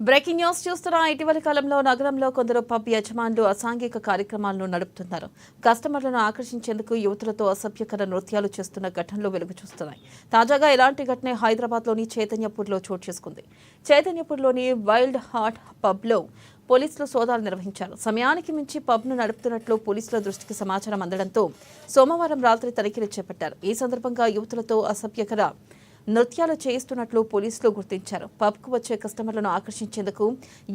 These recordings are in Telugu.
బ్రేకింగ్ న్యూస్ చూస్తున్న ఇటీవలి కాలంలో నగరంలో కొందరు పబ్ యజమానులు అసాంఘిక కార్యక్రమాలను నడుపుతున్నారు. కస్టమర్లను ఆకర్షించేందుకు యువతులతో అసభ్యకర నృత్యాలు చేస్తున్న ఘటనలు వెలుగు చూస్తున్నాయి. తాజాగా ఇలాంటి ఘటన హైదరాబాద్లోని చైతన్యపూర్లో చోటు చేసుకుంది. చైతన్యపూర్లోని వైల్డ్ హార్ట్ పబ్లో పోలీసులు సోదాలు నిర్వహించారు. సమయానికి మించి పబ్ను నడుపుతున్నట్లు పోలీసుల దృష్టికి సమాచారం అందడంతో సోమవారం రాత్రి తనిఖీలు చేపట్టారు. ఈ సందర్భంగా యువతులతో అసభ్యకర నృత్యాలు చేయిస్తున్నట్లు పోలీసులు గుర్తించారు. పబ్కు వచ్చే కస్టమర్లను ఆకర్షించేందుకు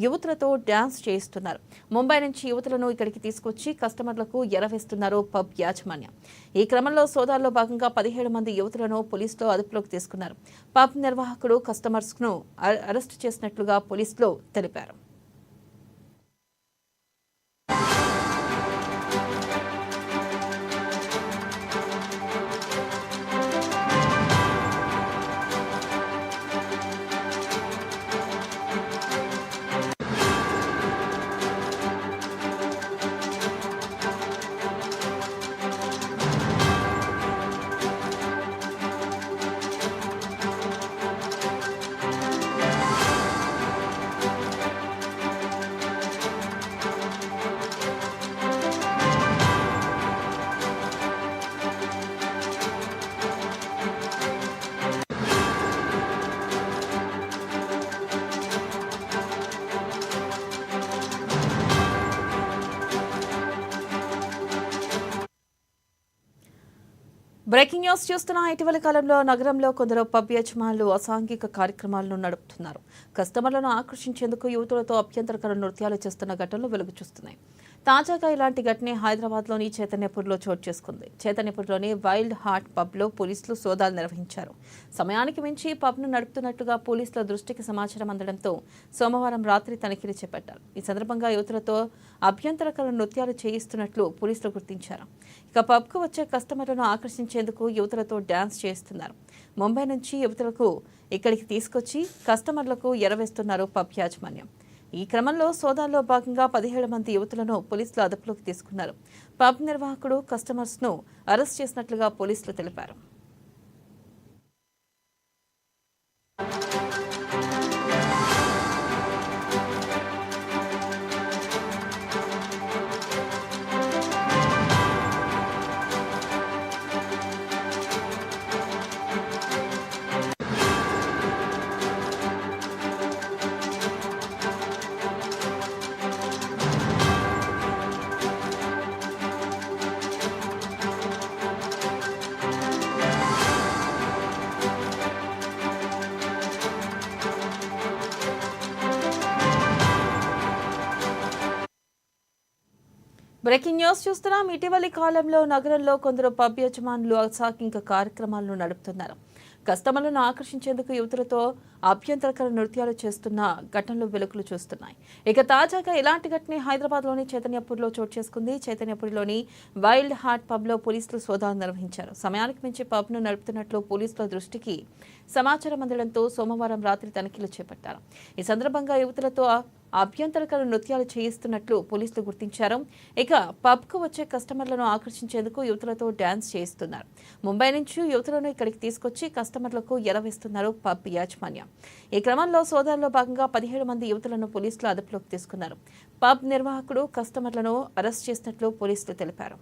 యువతులతో డ్యాన్స్ చేయిస్తున్నారు. ముంబై నుంచి యువతులను ఇక్కడికి తీసుకొచ్చి కస్టమర్లకు ఎరవేస్తున్నారు పబ్ యాజమాన్యం. ఈ క్రమంలో సోదాల్లో భాగంగా 17 మంది యువతులను పోలీసులు అదుపులోకి తీసుకున్నారు. పబ్ నిర్వాహకుడు కస్టమర్స్ను అరెస్టు చేసినట్లుగా పోలీసులు తెలిపారు. బ్రేకింగ్ న్యూస్ చూస్తున్న ఇటీవలి కాలంలో నగరంలో కొందరు పబ్ యజమానులు అసాంఘిక కార్యక్రమాలను నడుపుతున్నారు. కస్టమర్లను ఆకర్షించేందుకు యువతులతో అభ్యంతరకర నృత్యాలు చేస్తున్న ఘటనలు వెలుగు చూస్తున్నాయి. తాజాగా ఇలాంటి ఘటనే హైదరాబాద్లోని చైతన్యపూర్లో చోటు చేసుకుంది. చైతన్యపూర్లోని వైల్డ్ హార్ట్ పబ్లో పోలీసులు సోదాలు నిర్వహించారు. సమయానికి మించి పబ్ను నడుపుతున్నట్టుగా పోలీసుల దృష్టికి సమాచారం అందడంతో సోమవారం రాత్రి తనిఖీలు చేపట్టారు. ఈ సందర్భంగా యువతులతో అభ్యంతరకర నృత్యాలు చేయిస్తున్నట్లు పోలీసులు గుర్తించారు. ఇక పబ్కు వచ్చే కస్టమర్లను ఆకర్షించేందుకు యువతులతో డ్యాన్స్ చేస్తున్నారు. ముంబై నుంచి యువతులకు ఇక్కడికి తీసుకొచ్చి కస్టమర్లకు ఎరవేస్తున్నారు పబ్ యాజమాన్యం. ఈ క్రమంలో సోదాల్లో భాగంగా 17 మంది యువతులను పోలీసులు అదుపులోకి తీసుకున్నారు. పబ్ నిర్వాహకుడు కస్టమర్స్ను అరెస్ట్ చేసినట్లుగా పోలీసులు తెలిపారు. బ్రేకింగ్ న్యూస్ చూస్తున్నాం. ఇటీవలి కాలంలో నగరంలో కొందరు పబ్ యజమానులు అసాంఘిక కార్యక్రమాలను నడుపుతున్నారు. కస్టమర్లను ఆకర్షించేందుకు యువతులతో అభ్యంతరకర నృత్యాలు చేస్తున్న ఘటనలు వెలుగులు చూస్తున్నాయి. ఇక తాజాగా ఇలాంటి ఘటన హైదరాబాద్లోని చైతన్యపూర్లో చోటు చేసుకుంది. చైతన్యపూర్లోని వైల్డ్ హార్ట్ పబ్లో పోలీసులు సోదాలు నిర్వహించారు. సమయానికి మించి పబ్ను నడుపుతున్నట్లు పోలీసుల దృష్టికి సమాచారం అందడంతో సోమవారం రాత్రి తనిఖీలు చేపట్టారు. ఈ సందర్భంగా యువతులతో అభ్యంతరకర నృత్యాలు చేయిస్తున్నట్లు పోలీసులు గుర్తించారు. ఇక పబ్కు వచ్చే కస్టమర్లను ఆకర్షించేందుకు యువతులతో డ్యాన్స్ చేయిస్తున్నారు. ముంబై నుంచి యువతులను ఇక్కడికి తీసుకొచ్చి కస్టమర్లకు ఎరవేస్తున్నారు పబ్ యాజమాన్యం. ఈ క్రమంలో సోదాల్లో భాగంగా 17 మంది యువతులను పోలీసులు అదుపులోకి తీసుకున్నారు. పబ్ నిర్వాహకుడు కస్టమర్లను అరెస్ట్ చేసినట్లు పోలీసులు తెలిపారు.